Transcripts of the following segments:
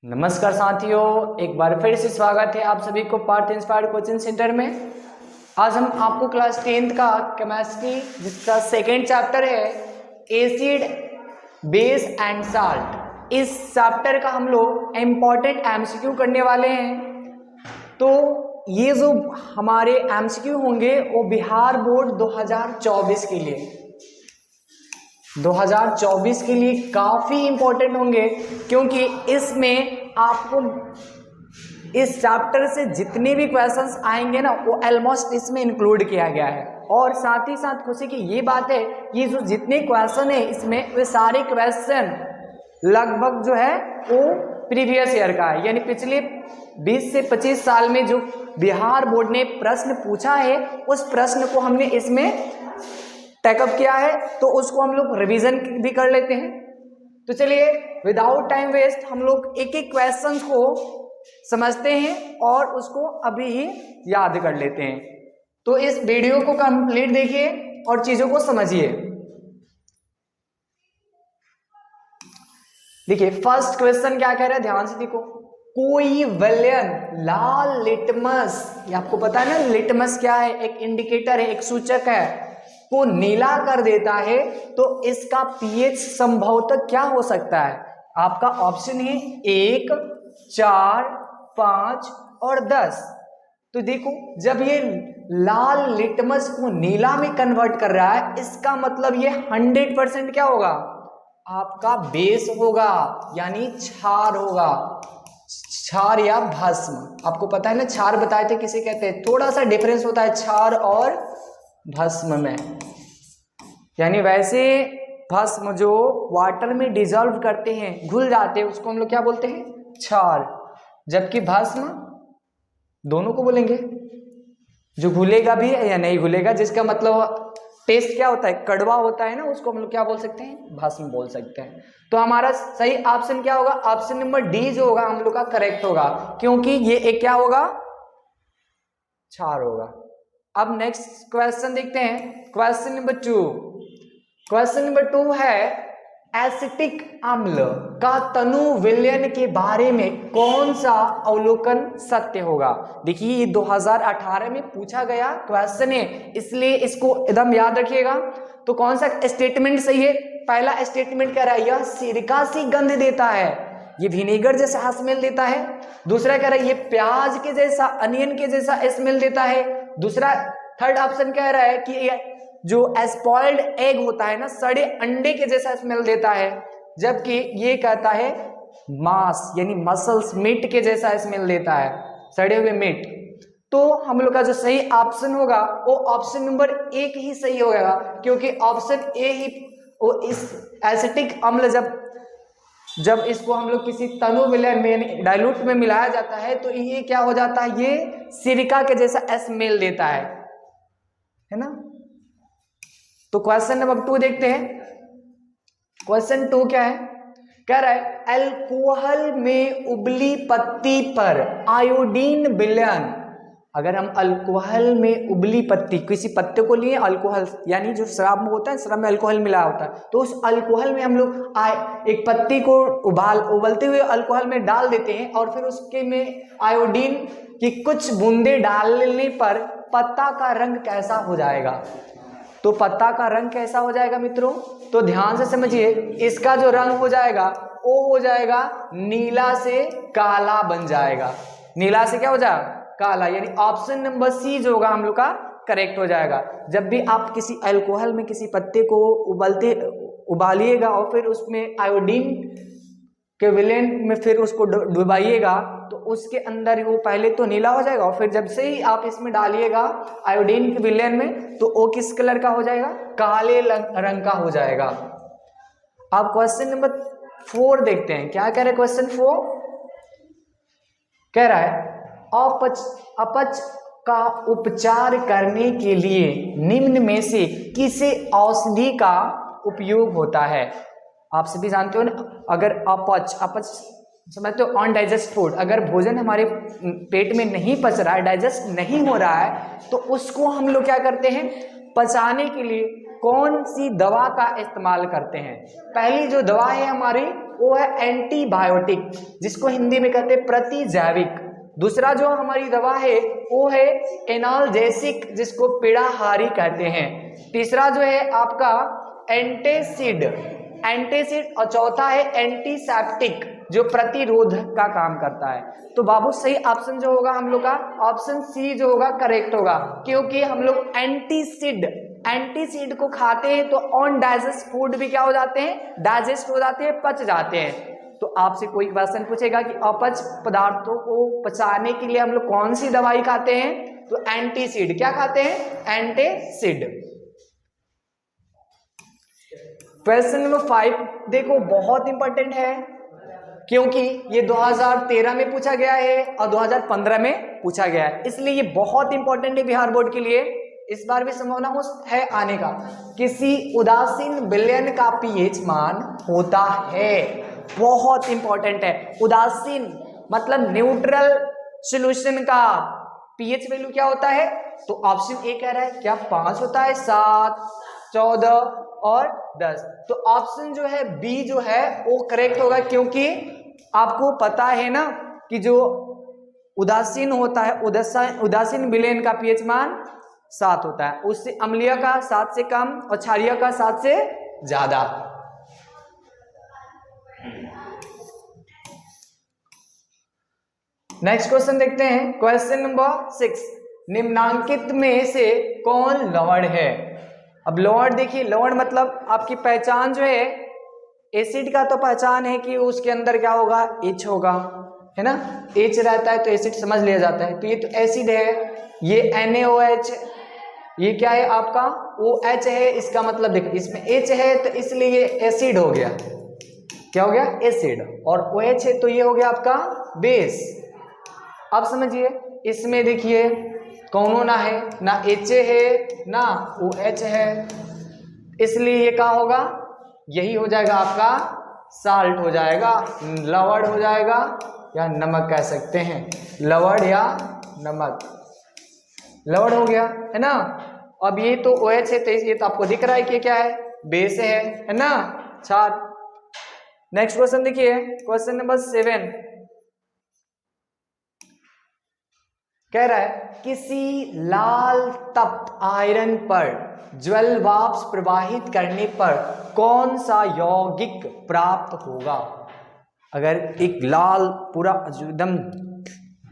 नमस्कार साथियों, एक बार फिर से स्वागत है आप सभी को पार्थ इंस्पायर्ड कोचिंग सेंटर में। आज हम आपको क्लास 10th का केमिस्ट्री जिसका सेकेंड चैप्टर है एसिड बेस एंड साल्ट, इस चैप्टर का हम लोग इम्पॉर्टेंट एमसीक्यू करने वाले हैं। तो ये जो हमारे एमसीक्यू होंगे वो बिहार बोर्ड 2024 के लिए 2024 के लिए काफ़ी इंपॉर्टेंट होंगे, क्योंकि इसमें आपको इस चैप्टर से जितने भी क्वेश्चंस आएंगे ना वो ऑलमोस्ट इसमें इंक्लूड किया गया है। और साथ ही साथ खुशी की ये बात है कि जो जितने क्वेश्चन है इसमें वे सारे क्वेश्चन लगभग जो है वो प्रीवियस ईयर का है, यानी पिछले 20 से 25 साल में जो बिहार बोर्ड ने प्रश्न पूछा है उस प्रश्न को हमने इसमें टेकअप किया है, तो उसको हम लोग रिवीजन भी कर लेते हैं। तो चलिए विदाउट टाइम वेस्ट हम लोग एक एक क्वेश्चन को समझते हैं और उसको अभी ही याद कर लेते हैं। तो इस वीडियो को कंप्लीट देखिए और चीजों को समझिए। देखिए फर्स्ट क्वेश्चन क्या कह रहा है, ध्यान से देखो। कोई विलयन लाल लिटमस, ये आपको पता है ना लिटमस क्या है, एक इंडिकेटर है, एक सूचक है, को नीला कर देता है, तो इसका पीएच संभवतः क्या हो सकता है। आपका ऑप्शन है 1, 4, 5 और 10। तो देखो जब ये लाल लिटमस को नीला में कन्वर्ट कर रहा है इसका मतलब ये 100% क्या होगा, आपका बेस होगा, यानी क्षार होगा, क्षार या भस्म। आपको पता है ना क्षार बताए थे किसे कहते हैं, थोड़ा सा डिफरेंस होता है क्षार और भस्म में। यानी वैसे भस्म जो वाटर में डिजॉल्व करते हैं, घुल जाते हैं, उसको हम लोग क्या बोलते हैं, क्षार। जबकि भस्म दोनों को बोलेंगे, जो घुलेगा भी है या नहीं घुलेगा, जिसका मतलब टेस्ट क्या होता है, कड़वा होता है ना, उसको हम लोग क्या बोल सकते हैं, भस्म बोल सकते हैं। तो हमारा सही ऑप्शन क्या होगा, ऑप्शन नंबर डी जो होगा हम लोग का करेक्ट होगा, क्योंकि ये एक क्या होगा, क्षार होगा। अब नेक्स्ट क्वेश्चन देखते हैं, क्वेश्चन नंबर 2। क्वेश्चन नंबर 2 है एसिटिक अम्ल का तनु विलयन के बारे में कौन सा अवलोकन सत्य होगा। देखिए ये 2018 में पूछा गया क्वेश्चन है, इसलिए इसको एकदम याद रखिएगा। तो कौन सा स्टेटमेंट सही है, पहला स्टेटमेंट कह रहा है यह सिरका सी गंध देता है, ये विनेगर जैसा स्मेल देता है। दूसरा कह रहा है ये प्याज के जैसा, अनियन के जैसा स्मेल देता है। दूसरा थर्ड ऑप्शन कह रहा है कि ये जो स्पॉइल्ड एग होता है ना, सड़े अंडे के जैसा स्मेल देता है। जबकि ये कहता है मांस यानी मसल्स, मीट के जैसा स्मेल देता है, सड़े हुए मीट। तो हम लोग का जो सही ऑप्शन होगा वो ऑप्शन नंबर 1 ही सही होगा, क्योंकि ऑप्शन ए ही वो इस एसिटिक अम्ल जब इसको हम लोग किसी तनु विलयन में डाइल्यूट में मिलाया जाता है तो ये क्या हो जाता है, ये सिरका के जैसा स्मेल देता है ना। तो क्वेश्चन नंबर 2 देखते हैं। क्वेश्चन 2 क्या है, कह रहा है अल्कोहल में उबली पत्ती पर आयोडीन विलयन। अगर हम अल्कोहल में उबली पत्ती, किसी पत्ते को लिए अल्कोहल, यानी जो शराब में होता है, शराब में अल्कोहल मिला होता है, तो उस अल्कोहल में हम लोग एक पत्ती को उबलते हुए अल्कोहल में डाल देते हैं और फिर उसके में आयोडीन की कुछ बूंदे डालने पर पत्ता का रंग कैसा हो जाएगा। तो पत्ता का रंग कैसा हो जाएगा मित्रों, तो ध्यान से समझिए, इसका जो रंग हो जाएगा वो हो जाएगा नीला से काला बन जाएगा। नीला से क्या हो जाएगा, काला, यानी ऑप्शन नंबर सी जो होगा हम लोग का करेक्ट हो जाएगा। जब भी आप किसी अल्कोहल में किसी पत्ते को उबालिएगा और फिर उसमें आयोडीन के विलयन में फिर उसको डुबाइएगा तो उसके अंदर वो पहले तो नीला हो जाएगा और फिर जब से ही आप इसमें डालिएगा आयोडीन के विलयन में तो वो किस कलर का हो जाएगा, काले रंग का हो जाएगा। अब क्वेश्चन नंबर 4 देखते हैं, क्या कह रहे हैं क्वेश्चन 4, कह रहा है अपच का उपचार करने के लिए निम्न में से किसे औषधि का उपयोग होता है। आप सभी जानते हो ना, अगर अपच समझते हो अनडाइजेस्ट फूड, अगर भोजन हमारे पेट में नहीं पच रहा है, डाइजेस्ट नहीं हो रहा है, तो उसको हम लोग क्या करते हैं, पचाने के लिए कौन सी दवा का इस्तेमाल करते हैं। पहली जो दवा है हमारी वो है एंटीबायोटिक, जिसको हिंदी में कहते हैं प्रतिजैविक। दूसरा जो हमारी दवा है वो है एनाल्जेसिक, जिसको पीड़ाहारी कहते हैं। तीसरा जो है आपका एंटेसिड, और चौथा है एंटीसेप्टिक, जो प्रतिरोधक का काम करता है। तो बाबू सही ऑप्शन जो होगा हम लोग का ऑप्शन सी जो होगा करेक्ट होगा, क्योंकि हम लोग एंटीसिड को खाते हैं तो ऑन डाइजेस्ट फूड भी क्या हो जाते हैं, डाइजेस्ट हो जाते हैं, पच जाते हैं। तो आपसे कोई क्वेश्चन पूछेगा कि अपच पदार्थों को पचाने के लिए हम लोग कौन सी दवाई खाते हैं, तो एंटीसिड। क्या खाते हैं, एंटीसिड। क्वेश्चन नंबर 5 देखो बहुत इंपॉर्टेंट है, क्योंकि ये 2013 में पूछा गया है और 2015 में पूछा गया है, इसलिए ये बहुत इंपॉर्टेंट है बिहार बोर्ड के लिए। इस बार भी संभावना है आने का। किसी उदासीन विलयन का पीएच मान होता है, बहुत इंपॉर्टेंट है। उदासीन मतलब न्यूट्रल सॉल्यूशन का पीएच वैल्यू क्या होता है, तो ऑप्शन ए कह रहा है क्या 5 होता है, 7, 14 और 10। तो ऑप्शन जो है बी जो है वो करेक्ट होगा, क्योंकि आपको पता है ना कि जो उदासीन होता है, उदासीन विलयन का पीएच मान 7 होता है, उससे अम्लीय का 7 से कम और क्षारीय का 7 से ज्यादा। नेक्स्ट क्वेश्चन देखते हैं, क्वेश्चन नंबर 6। निम्नांकित में से कौन लवण है। अब लवण देखिए, लवण मतलब आपकी पहचान जो है, एसिड का तो पहचान है कि उसके अंदर क्या होगा, H होगा, है ना, H रहता है तो एसिड समझ लिया जाता है। तो ये तो एसिड है, ये NaOH, ये क्या है आपका OH है, इसका मतलब देखो इसमें H है तो इसलिए ये एसिड हो गया। क्या हो गया, एसिड। और OH है तो ये हो गया आपका बेस। अब समझिए इसमें देखिए कौन ना है, ना H है ना OH है, इसलिए ये क्या होगा, यही हो जाएगा आपका साल्ट हो जाएगा, लवण हो जाएगा या नमक कह सकते हैं, लवण या नमक, लवण हो गया, है ना। अब ये तो OH है तो ये तो आपको दिख रहा है कि क्या है, बेस है ना। चार। नेक्स्ट क्वेश्चन देखिए, क्वेश्चन नंबर 7 कह रहा है किसी लाल तप्त आयरन पर ज्वल वाष्प प्रवाहित करने पर कौन सा यौगिक प्राप्त होगा। अगर एक लाल पूरा एकदम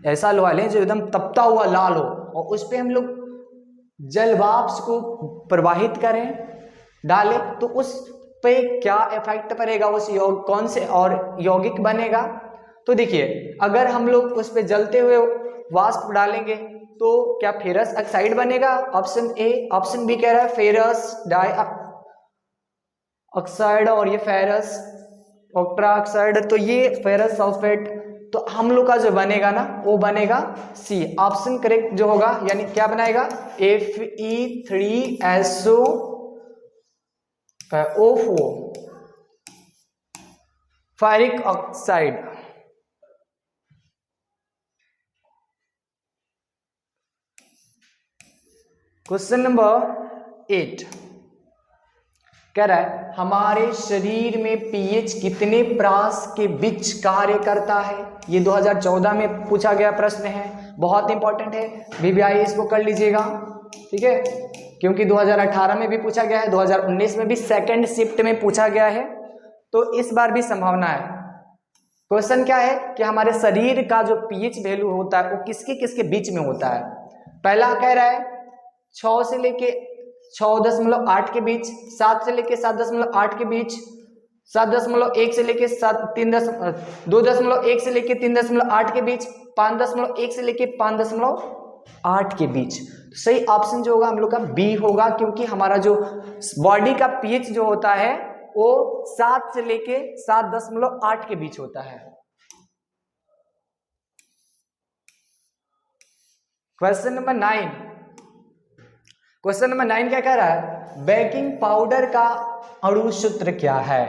ऐसा लोहा लें जो एकदम तपता हुआ लाल हो और उस पे हम लोग जल वाष्प को प्रवाहित करें, डालें, तो उस पे क्या इफेक्ट पड़ेगा, उस कौन से और यौगिक बनेगा। तो देखिए अगर हम लोग उस पे जलते हुए वाष्प डालेंगे तो क्या फेरस ऑक्साइड बनेगा, ऑप्शन ए। ऑप्शन बी कह रहा है फेरस डाई ऑक्साइड और ये फेरस ऑक्ट्रा ऑक्साइड, तो ये फेरस सल्फेट। तो हम लोग का जो बनेगा ना वो बनेगा सी, ऑप्शन करेक्ट जो होगा, यानी क्या बनाएगा Fe3SO4 ferric oxide. Question number 8 कह रहा है हमारे शरीर में पीएच कितने प्रास के बीच कार्य करता है। ये 2014 में पूछा गया प्रश्न है, बहुत इंपॉर्टेंट है, VVI इसको कर लीजिएगा, ठीक है, क्योंकि 2018 में भी पूछा गया है, 2019 में भी सेकंड शिफ्ट में पूछा गया है, तो इस बार भी संभावना है। क्वेश्चन क्या है कि हमारे शरीर का जो पीएच वैल्यू होता है वो किसके किसके बीच में होता है। पहला कह रहा है 6 से लेके 6.8 के बीच, 7 से लेके 7.8 के बीच, 7.1 से लेके 2.1 से लेके 3.8 के बीच, 5.1 से लेके 5.8 के बीच। तो सही ऑप्शन जो होगा हम लोग का बी होगा, क्योंकि हमारा जो बॉडी का पीएच जो होता है वो 7 से लेके 7.8 के बीच होता है। क्वेश्चन नंबर 9, क्वेश्चन नंबर 9 क्या कह रहा है बेकिंग पाउडर का अणु सूत्र क्या है।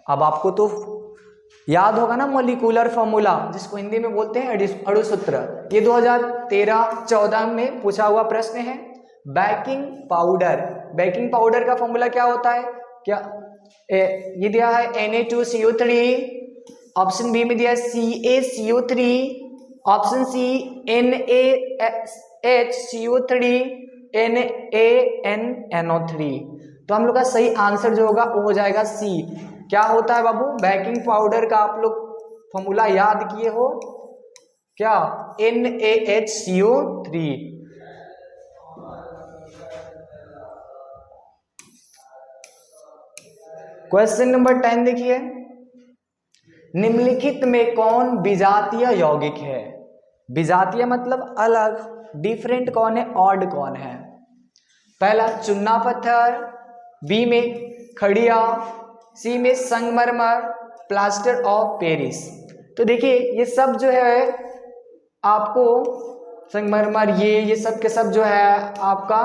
अब आपको तो याद होगा ना मॉलिक्यूलर फॉर्मूला, जिसको हिंदी में बोलते हैं अणु सूत्र। ये 2013-14 में पूछा हुआ प्रश्न है। बेकिंग पाउडर का फॉर्मूला क्या होता है, क्या ये दिया है Na2CO3 ऑप्शन बी में दिया है CaCO3, option C NaHCO3, NaNNO3। तो हम लोग का सही आंसर जो होगा वो हो जाएगा सी। क्या होता है बाबू, बेकिंग पाउडर का आप लोग फॉर्मूला याद किए हो क्या, NaHCO3। क्वेश्चन नंबर 10 देखिए, निम्नलिखित में कौन विजातीय यौगिक है। विजातीय मतलब अलग, डिफरेंट कौन है, ऑड कौन है। पहला चुन्ना पत्थर, बी में खड़िया, सी में संगमरमर, प्लास्टर ऑफ पेरिस। तो देखिए ये सब जो है आपको संगमरमर ये सब के सब जो है आपका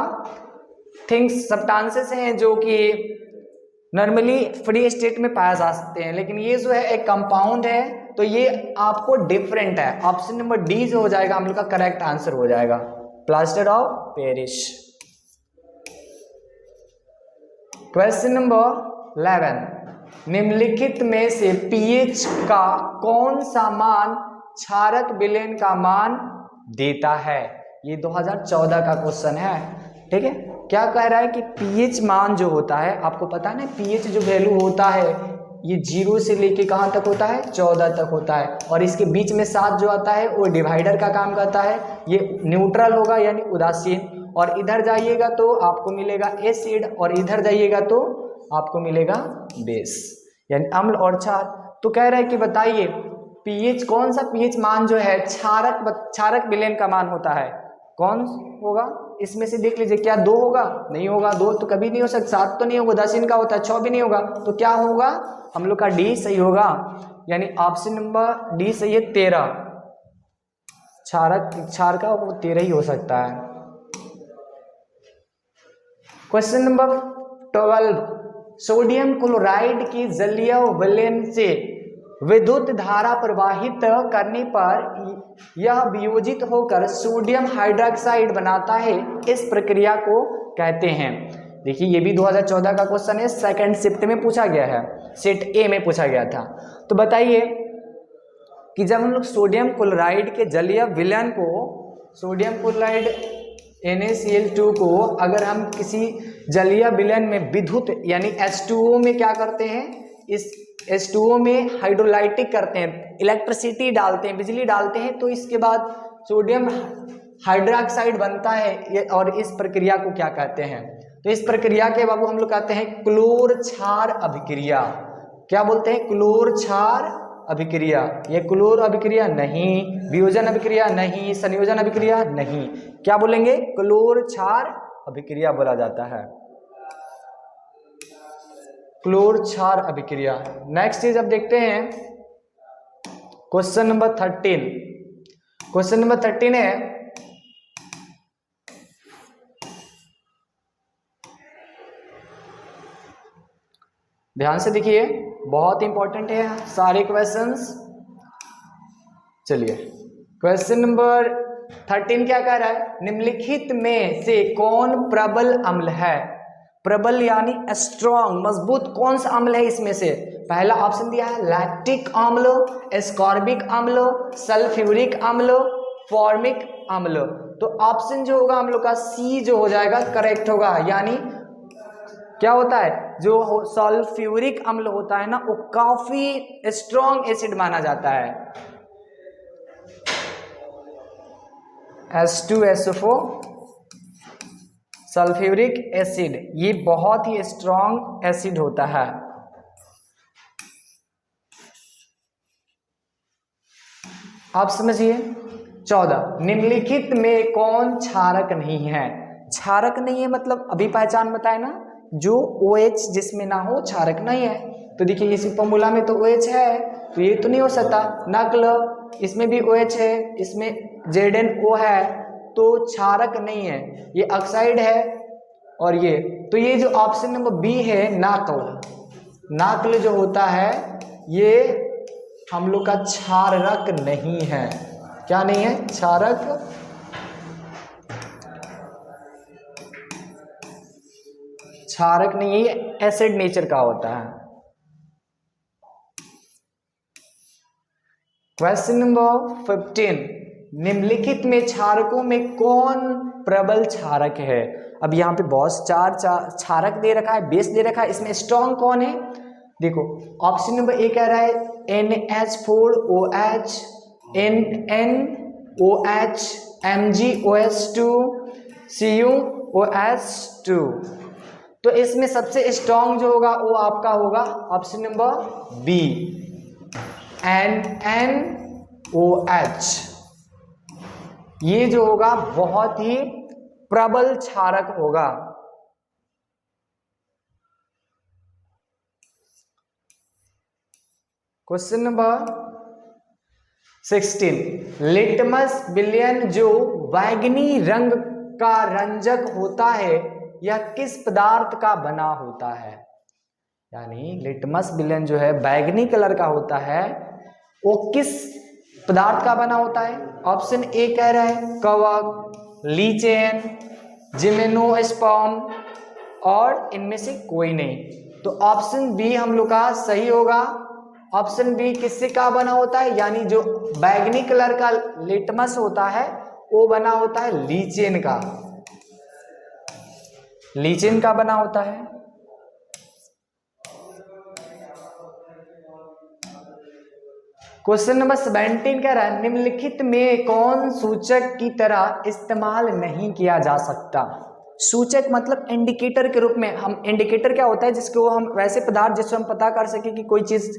थिंग्स सब्सटेंसेस हैं जो कि नॉर्मली फ्री स्टेट में पाया जा सकते हैं, लेकिन ये जो है एक कंपाउंड है, तो ये आपको डिफरेंट है। ऑप्शन नंबर डी जो हो जाएगा हम लोग का करेक्ट आंसर हो जाएगा, plaster of Paris. Question number 11, निम्नलिखित में से पीएच का कौन सा मान क्षारक विलयन का मान देता है। ये 2014 का क्वेश्चन है, ठीक है। क्या कह रहा है कि पीएच मान जो होता है, आपको पता है ना पीएच जो वैल्यू होता है ये 0 से लेके कहाँ तक होता है, 14 तक होता है, और इसके बीच में 7 जो आता है वो डिवाइडर का काम करता है। ये न्यूट्रल होगा यानी उदासीन, और इधर जाइएगा तो आपको मिलेगा एसिड, और इधर जाइएगा तो आपको मिलेगा बेस यानी अम्ल और क्षार। तो कह रहा है कि बताइए पीएच कौन सा पीएच मान जो है क्षारक विलयन का मान होता है, कौन होगा। इसमें से देख लीजिए, क्या 2 होगा, नहीं होगा, 2 तो कभी नहीं हो सकता, 7 तो नहीं होगा, उदासीन का होता है, 6 भी नहीं होगा, तो क्या होगा हम लोग का डी सही होगा, यानी ऑप्शन नंबर डी सही है 13। क्षार का वो 13 ही हो सकता है। क्वेश्चन नंबर 12, सोडियम क्लोराइड की जलीय विलयन से विद्युत धारा प्रवाहित करने पर यह वियोजित होकर सोडियम हाइड्रोक्साइड बनाता है, इस प्रक्रिया को कहते हैं। देखिए ये भी 2014 का क्वेश्चन है, सेकंड शिफ्ट में पूछा गया है, सेट ए में पूछा गया था। तो बताइए कि जब हम लोग सोडियम क्लोराइड के जलीय विलयन को, सोडियम क्लोराइड NaCl2 को अगर हम किसी जलीय विलयन में विद्युत यानी H2O में क्या करते हैं, इस H2O में हाइड्रोलाइटिक करते हैं, इलेक्ट्रिसिटी डालते हैं, बिजली डालते हैं, तो इसके बाद सोडियम हाइड्रोक्साइड बनता है, और इस प्रक्रिया को क्या कहते हैं। तो इस प्रक्रिया के बाबू हम लोग कहते हैं क्लोर क्षार अभिक्रिया। क्या बोलते हैं, क्लोर क्षार अभिक्रिया। ये क्लोर अभिक्रिया नहीं, वियोजन अभिक्रिया नहीं, संयोजन अभिक्रिया नहीं, क्या बोलेंगे, क्लोर क्षार अभिक्रिया बोला जाता है, क्लोर क्षार अभिक्रिया। नेक्स्ट चीज अब देखते हैं क्वेश्चन नंबर 13। क्वेश्चन नंबर 13 है, ध्यान से देखिए बहुत इंपॉर्टेंट है सारे क्वेश्चंस। चलिए क्वेश्चन नंबर 13 क्या कह रहा है, निम्नलिखित में से कौन प्रबल अम्ल है। प्रबल यानी स्ट्रॉन्ग, मजबूत कौन सा अम्ल है इसमें से। पहला ऑप्शन दिया है लैक्टिक अम्ल, एस्कॉर्बिक अम्ल, सल्फ्यूरिक अम्ल, फॉर्मिक अम्ल। तो ऑप्शन जो होगा हम लोग का सी जो हो जाएगा करेक्ट होगा, यानी क्या होता है, जो सल्फ्यूरिक अम्ल होता है ना वो काफी स्ट्रॉन्ग एसिड माना जाता है। H2SO4 सल्फ्यूरिक एसिड, ये बहुत ही स्ट्रॉन्ग एसिड होता है। आप समझिए 14, निम्नलिखित में कौन क्षारक नहीं है। क्षारक नहीं है मतलब अभी पहचान बताए ना, जो OH जिसमें ना हो क्षारक नहीं है। तो देखिए इसी फॉर्मूला में तो OH है, तो ये तो नहीं हो सकता। नक्ल, इसमें भी OH है, इसमें ZnO है, तो क्षारक नहीं है, ये ऑक्साइड है। और ये तो ये जो ऑप्शन नंबर बी है नाक्ल, नाक्ल जो होता है ये हम लोग का क्षारक नहीं है। क्या नहीं है, क्षारक क्षारक नहीं है, ये एसिड नेचर का होता है। क्वेश्चन नंबर 15, निम्नलिखित में क्षारकों में कौन प्रबल क्षारक है? अब यहाँ पे बहुत चार क्षारक दे रखा है, बेस दे रखा है, इसमें स्ट्रॉन्ग कौन है? देखो ऑप्शन नंबर ए कह रहा है NH4OH, NNOH, MgOH2, CuOH2। तो इसमें सबसे स्ट्रॉन्ग जो होगा वो आपका होगा ऑप्शन नंबर बी, NNOH। ये जो होगा बहुत ही प्रबल क्षारक होगा। क्वेश्चन नंबर 16, लिटमस विलयन जो बैंगनी रंग का रंजक होता है यह किस पदार्थ का बना होता है? यानी लिटमस विलयन जो है बैंगनी कलर का होता है वो किस पदार्थ का बना होता है? ऑप्शन ए कह रहा है कवक, लीचेन, जिम्नोस्पर्म और इनमें से कोई नहीं। तो ऑप्शन बी हम लोग का सही होगा। ऑप्शन बी किससे का बना होता है? यानी जो बैंगनी कलर का लिटमस होता है वो बना होता है लीचेन का, लीचेन का बना होता है। क्वेश्चन नंबर 17 कह रहा है निम्नलिखित में कौन सूचक की तरह इस्तेमाल नहीं किया जा सकता? सूचक मतलब इंडिकेटर के रूप में। हम इंडिकेटर क्या होता है जिसको हम वैसे पदार्थ जिससे हम पता कर सके कि कोई चीज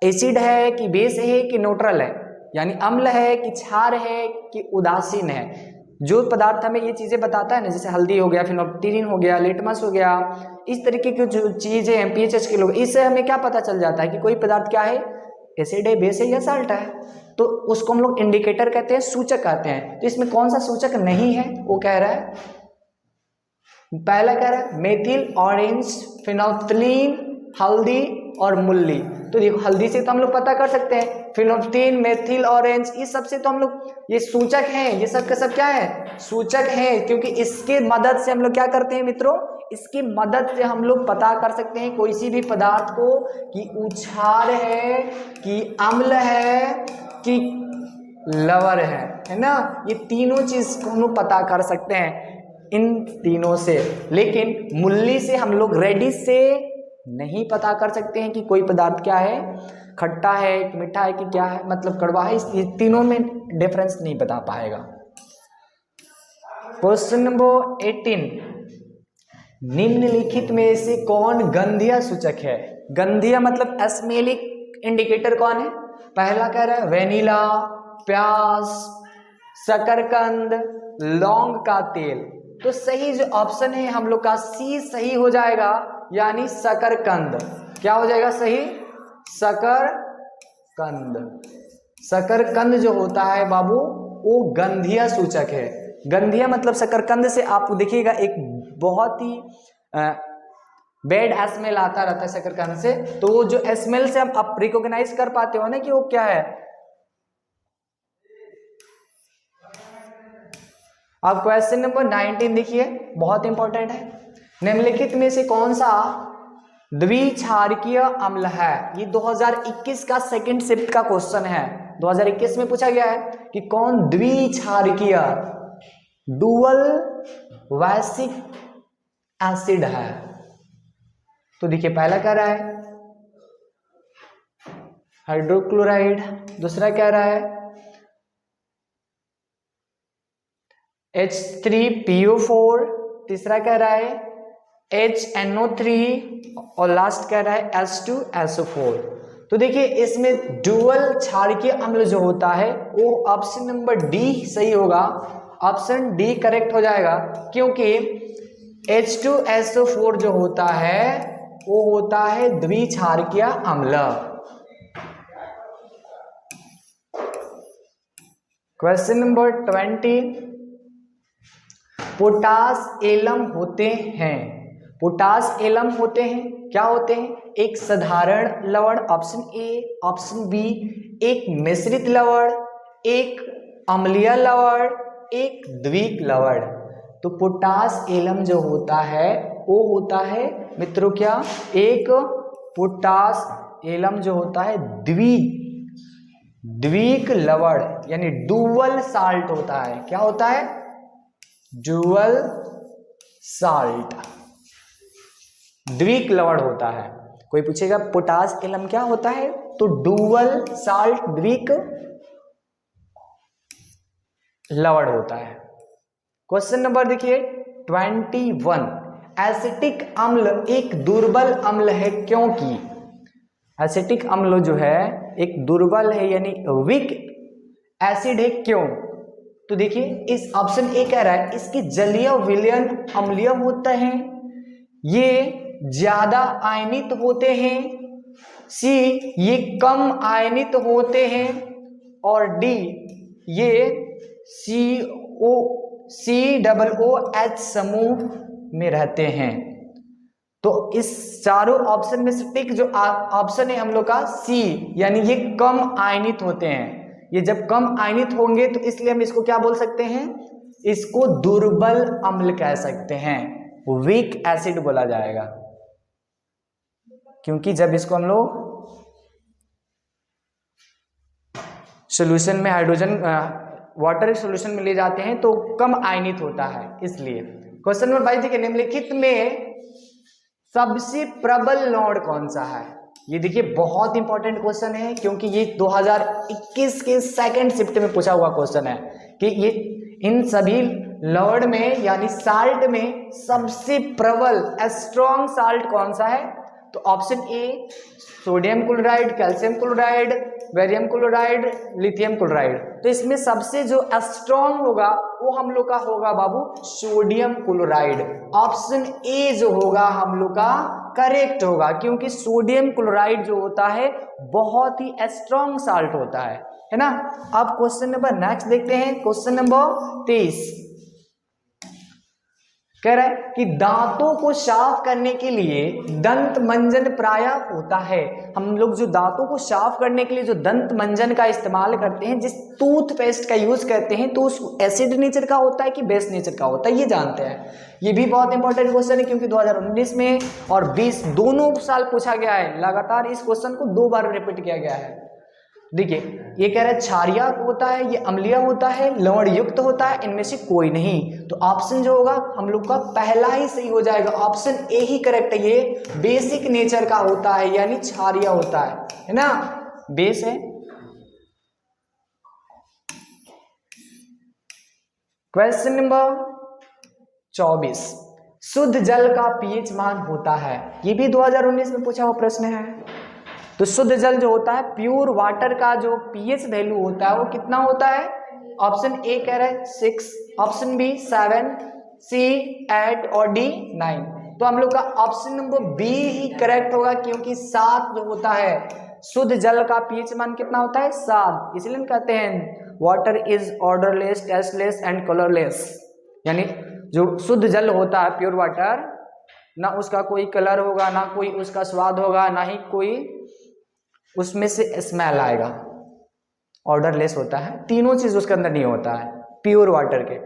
एसिड है कि बेस है कि न्यूट्रल है, यानी अम्ल है कि क्षार है कि उदासीन है। जो पदार्थ हमें ये चीजें बताता है ना, जैसे हल्दी हो गया, फिनोल्फथालीन हो गया, लिटमस हो गया, इस तरीके की जो चीजें हैं पीएच के लोग, इससे हमें क्या पता चल जाता है कि कोई पदार्थ क्या है, एसिड है, बेस है या साल्ट है। तो उसको हम लोग इंडिकेटर कहते हैं, सूचक कहते हैं। तो इसमें कौन सा सूचक नहीं है? वो कह रहा है, पहला कह रहा है मेथिल, ऑरेंज, फिनोल्फथालीन, हल्दी और मुल्ली। तो देखो हल्दी से तो हम लोग पता कर सकते हैं, फिनोल्फथालीन, मेथिल, ऑरेंज, इस सब से तो हम लोग, ये सूचक हैं, ये सब का सब क्या है, सूचक हैं। क्योंकि इसके मदद से हम लोग क्या करते हैं मित्रों, इसकी मदद से हम लोग पता कर सकते हैं कोई सी भी पदार्थ को कि उछार है कि अम्ल है कि लवण है ना। ये तीनों चीज को हम लोग पता कर सकते हैं इन तीनों से। लेकिन मुल्ली से हम लोग रेडिश से नहीं पता कर सकते हैं कि कोई पदार्थ क्या है, खट्टा है कि मीठा है कि क्या है, मतलब कड़वा है। इस तीनों में डिफरेंस नहीं बता पाएगा। क्वेश्चन नंबर 18, निम्नलिखित में से कौन गंधीय सूचक है? गंधीय मतलब एस्मेलिक इंडिकेटर कौन है? पहला कह रहा है वेनिला, प्याज, शकरकंद, लौंग का तेल। तो सही जो ऑप्शन है हम लोग का सी सही हो जाएगा, यानी शकरकंद। क्या हो जाएगा सही? शकरकंद। शकरकंद जो होता है बाबू वो गंधीय सूचक है। गंधीय मतलब शकरकंद से आप देखिएगा एक बहुत ही बैड स्मेल आता रहता है शकरकंद से। तो वो जो स्मेल से आप रिकॉग्नाइज कर पाते हो ना कि वो क्या है। अब क्वेश्चन नंबर 19 देखिए, बहुत इंपॉर्टेंट है। निम्नलिखित में से कौन सा द्विक्षारकीय अम्ल है? ये 2021 का सेकंड शिफ्ट का क्वेश्चन है। 2021 में पूछा गया है कि कौन द्विक्षारकीय डुअल वैसिक एसिड है। तो देखिए पहला कह रहा है हाइड्रोक्लोराइड, दूसरा कह रहा है H3PO4, तीसरा कह रहा है HNO3 और लास्ट कह रहा है H2SO4। तो देखिए इसमें डुअल क्षारकीय अम्ल जो होता है वो ऑप्शन नंबर डी सही होगा। ऑप्शन डी करेक्ट हो जाएगा, क्योंकि H2SO4 जो होता है वो होता है द्विक्षारकीय अम्ल। क्वेश्चन नंबर 20, पोटास एलम होते हैं। पोटास एलम होते हैं, क्या होते हैं? एक साधारण लवण ऑप्शन ए, ऑप्शन बी एक मिश्रित लवण, एक अम्लीय लवण, एक द्विक लवण। तो पोटास एलम जो होता है वो होता है मित्रों क्या, एक पोटास एलम जो होता है द्विक लवण यानी डुअल साल्ट होता है। क्या होता है? डुअल साल्ट, द्विक लवण होता है। कोई पूछेगा पोटास एलम क्या होता है, तो डुअल साल्ट द्विक लवण होता है। क्वेश्चन नंबर देखिए 21, एसिटिक अम्ल एक दुर्बल अम्ल है क्योंकि, एसिटिक अम्ल जो है एक दुर्बल है यानी वीक एसिड है क्यों? तो देखिए इस ऑप्शन ए कह रहा है इसके जलीय विलयन अम्लीय होते हैं, ये ज्यादा आयनित होते हैं, सी ये कम आयनित होते हैं, और डी ये COOH समूह में रहते हैं। तो इस चारों ऑप्शन में से टिक जो ऑप्शन है हम लोग का सी, यानी ये कम आयनित होते हैं। ये जब कम आयनित होंगे तो इसलिए हम इसको क्या बोल सकते हैं, इसको दुर्बल अम्ल कह सकते हैं, वीक एसिड बोला जाएगा। क्योंकि जब इसको हम लोग सॉल्यूशन में हाइड्रोजन वाटर सॉल्यूशन में ले जाते हैं तो कम आयनित होता है इसलिए। क्वेश्चन नंबर 22 देखिए निम्नलिखित में सबसे प्रबल लौड़ कौन सा है? ये देखिए बहुत इंपॉर्टेंट क्वेश्चन है क्योंकि ये 2021 के सेकंड शिफ्ट में पूछा हुआ क्वेश्चन है कि ये इन सभी लौड़ में यानी साल्ट में सबसे प्रबल स्ट्रॉन्ग साल्ट कौन सा है? तो option A sodium chloride, calcium chloride, barium chloride, lithium chloride. तो इसमें सबसे जो स्ट्रॉन्ग होगा वो हम लोग का होगा बाबू सोडियम क्लोराइड। ऑप्शन ए जो होगा हम लोग का करेक्ट होगा क्योंकि सोडियम क्लोराइड जो होता है बहुत ही स्ट्रॉन्ग साल्ट होता है ना। अब क्वेश्चन नंबर नेक्स्ट देखते हैं, क्वेश्चन नंबर 23 कह रहा है कि दांतों को साफ करने के लिए दंत मंजन प्रायः होता है। हम लोग जो दांतों को साफ करने के लिए जो दंत मंजन का इस्तेमाल करते हैं, जिस टूथपेस्ट का यूज करते हैं, तो उस एसिड नेचर का होता है कि बेस नेचर का होता है, ये जानते हैं। ये भी बहुत इंपॉर्टेंट क्वेश्चन है क्योंकि 2019 में और 20 दोनों साल पूछा गया है। लगातार इस क्वेश्चन को 2 बार रिपीट किया गया है। देखिए ये कह रहा है क्षारीय होता है, ये अम्लीय होता है, लवण युक्त होता है, इनमें से कोई नहीं। तो ऑप्शन जो होगा हम लोग का पहला ही सही हो जाएगा, ऑप्शन ए ही करेक्ट है। ये बेसिक नेचर का होता है यानी क्षारीय होता है ना, बेस है। क्वेश्चन नंबर 24, शुद्ध जल का पीएच मान होता है। ये भी 2019 में पूछा हुआ प्रश्न है। तो शुद्ध जल जो होता है प्योर वाटर का जो पीएच वैल्यू होता है वो कितना होता है? ऑप्शन ए कह रहा है 6, ऑप्शन बी 7, सी 8 और डी 9। तो हम लोग का ऑप्शन नंबर बी ही करेक्ट होगा क्योंकि 7 जो होता है शुद्ध जल का पीएच मान कितना होता है? 7। इसलिए कहते हैं water is odourless, tasteless and colourless, यानी जो शुद्ध जल होता है प्योर वाटर, ना उसका कोई कलर होगा, ना कोई उसका स्वाद होगा, ना ही कोई उसमें से स्मेल आएगा, ऑर्डरलेस होता है। तीनों चीज उसके अंदर नहीं होता है प्योर वाटर के।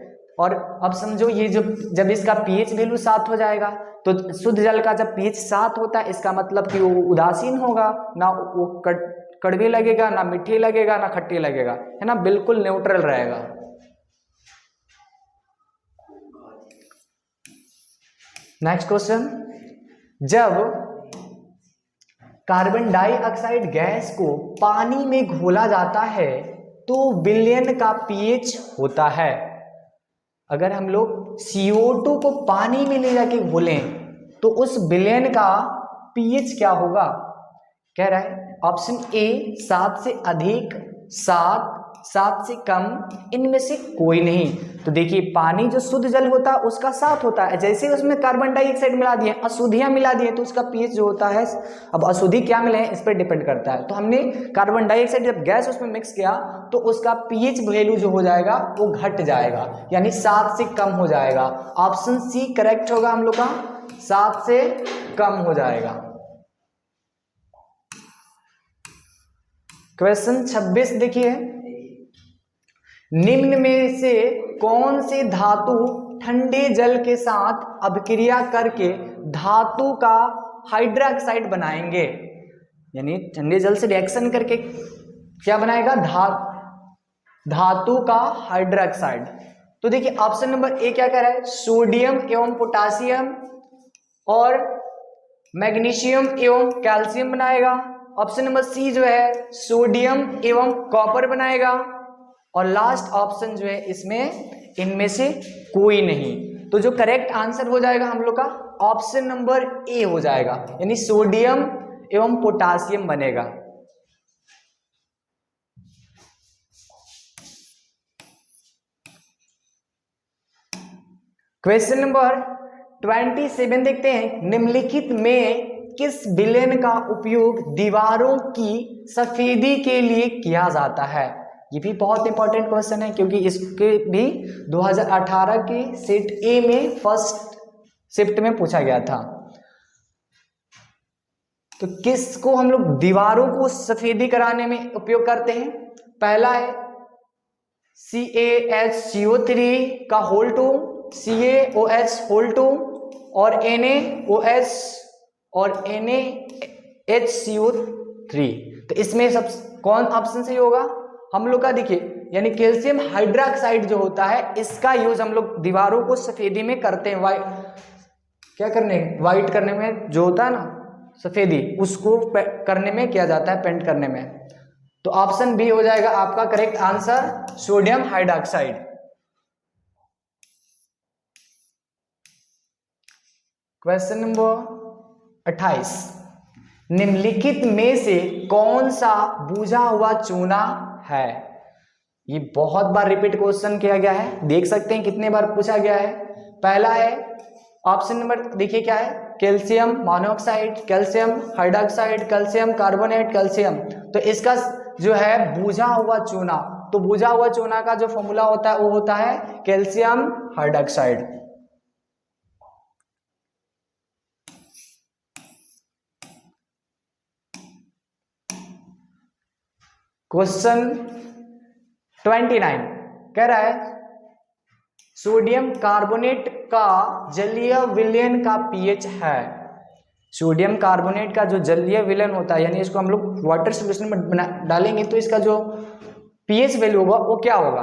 और अब समझो ये जब इसका पीएच वैल्यू 7 हो जाएगा तो शुद्ध जल का जब पीएच 7 होता है इसका मतलब कि वो उदासीन होगा, ना वो कड़वे लगेगा, ना मीठे लगेगा, ना खट्टे लगेगा, है ना, बिल्कुल न्यूट्रल रहेगा। नेक्स्ट क्वेश्चन, जब कार्बन डाइऑक्साइड गैस को पानी में घोला जाता है तो विलयन का पीएच होता है। अगर हम लोग CO2 को पानी में ले जाके घोलें तो उस विलयन का पीएच क्या होगा? कह रहा है ऑप्शन ए 7 से अधिक, 7 से कम, इनमें से कोई नहीं। तो देखिए पानी जो शुद्ध जल होता है उसका 7 होता है, जैसे उसमें कार्बन डाइऑक्साइड मिला दिए, अशुद्धियां मिला दिए तो उसका पीएच जो होता है, अब अशुद्धि क्या मिले हैं इस पर डिपेंड करता है। तो हमने कार्बन डाइऑक्साइड जब गैस उसमें मिक्स किया तो उसका पीएच वैल्यू जो हो जाएगा वो घट जाएगा, यानी 7 से कम हो जाएगा। ऑप्शन सी करेक्ट होगा हम लोग का, 7 से कम हो जाएगा। क्वेश्चन 26 देखिए, निम्न में से कौन से धातु ठंडे जल के साथ अभिक्रिया करके धातु का हाइड्रोक्साइड बनाएंगे? यानी ठंडे जल से रिएक्शन करके क्या बनाएगा, धातु का हाइड्रोक्साइड। तो देखिए ऑप्शन नंबर ए क्या कह रहा है, सोडियम एवं पोटासियम और मैग्नीशियम एवं कैल्शियम बनाएगा। ऑप्शन नंबर सी जो है सोडियम एवं कॉपर बनाएगा। और लास्ट ऑप्शन जो है इसमें इनमें से कोई नहीं। तो जो करेक्ट आंसर हो जाएगा हम लोग का ऑप्शन नंबर ए हो जाएगा, यानी सोडियम एवं पोटासियम बनेगा। क्वेश्चन नंबर 27 देखते हैं, निम्नलिखित में किस विलेन का उपयोग दीवारों की सफेदी के लिए किया जाता है। ये भी बहुत इंपॉर्टेंट क्वेश्चन है क्योंकि इसके भी 2018 के सेट ए में फर्स्ट शिफ्ट में पूछा गया था। तो किसको हम लोग दीवारों को सफेदी कराने में उपयोग करते हैं, पहला है CaHCO3 का होल 2, CaOH होल 2 और NaOH और NaHCO3। तो इसमें सब कौन ऑप्शन सही होगा हम लोग का, देखिए यानी कैल्शियम हाइड्रोक्साइड जो होता है इसका यूज हम लोग दीवारों को सफेदी में करते हैं। वाइट करने में जो होता है ना सफेदी, उसको करने में किया जाता है, पेंट करने में। तो ऑप्शन बी हो जाएगा आपका correct answer, sodium hydroxide. Question number 28, निम्नलिखित में से कौन सा बुझा हुआ चूना है। ये बहुत बार रिपीट क्वेश्चन किया गया है, देख सकते हैं कितने बार पूछा गया है। पहला है ऑप्शन नंबर देखिए क्या है, calcium monoxide, calcium hydroxide, calcium carbonate, calcium. तो इसका जो है बुझा हुआ चूना, तो बुझा हुआ चूना का जो फॉर्मूला होता है वो होता है कैल्शियम हाइड्रोक्साइड। क्वेश्चन 29 कह रहा है सोडियम कार्बोनेट का जलीय विलयन का पीएच है। सोडियम कार्बोनेट का जो जलीय विलयन होता है, यानी इसको हम लोग वाटर सॉल्यूशन में डालेंगे तो इसका जो पीएच वैल्यू होगा वो क्या होगा।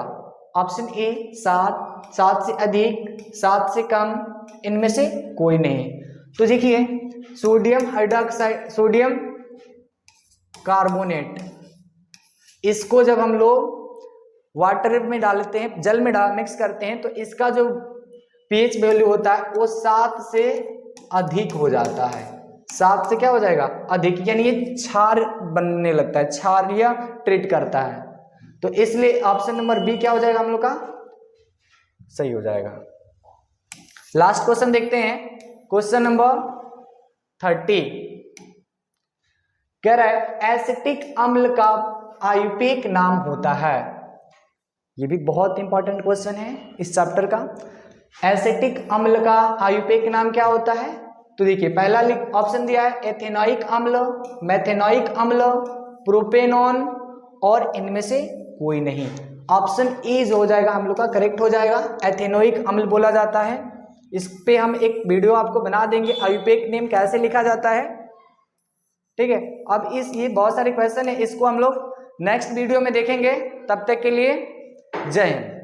ऑप्शन ए 7, 7 से अधिक, 7 से कम, इनमें से कोई नहीं। तो देखिए सोडियम हाइड्रोक्साइड, सोडियम कार्बोनेट, इसको जब हम लोग वाटर में डालते हैं, जल में मिक्स करते हैं, तो इसका जो पीएच वैल्यू होता है वो 7 से अधिक हो जाता है। 7 से क्या हो जाएगा, अधिक, यानी ये क्षार बनने लगता है, क्षारीय ट्रीट करता है। तो इसलिए ऑप्शन नंबर बी क्या हो जाएगा हम लोग का, सही हो जाएगा। लास्ट क्वेश्चन देखते हैं, क्वेश्चन नंबर 30 कह रहा है एसिटिक अम्ल का आयुर्वेदिक नाम होता है। ये भी बहुत इंपॉर्टेंट क्वेश्चन है इस चैप्टर का। एसिटिक अम्ल का आयुर्वेदिक नाम क्या होता है। तो देखिए पहला ऑप्शन दिया है एथेनोइक अम्ल, मेथेनोइक अम्ल, प्रोपेनॉन और इनमें से कोई नहीं। ऑप्शन ए जो हो जाएगा हम लोग का करेक्ट हो जाएगा, एथेनोइक अम्ल बोला जाता है। इस पे हम एक वीडियो आपको बना देंगे आयुर्वेदिक नेम कैसे लिखा जाता है, ठीक है। अब ये बहुत सारे क्वेश्चन है, इसको हम लोग नेक्स्ट वीडियो में देखेंगे। तब तक के लिए जय हिंद।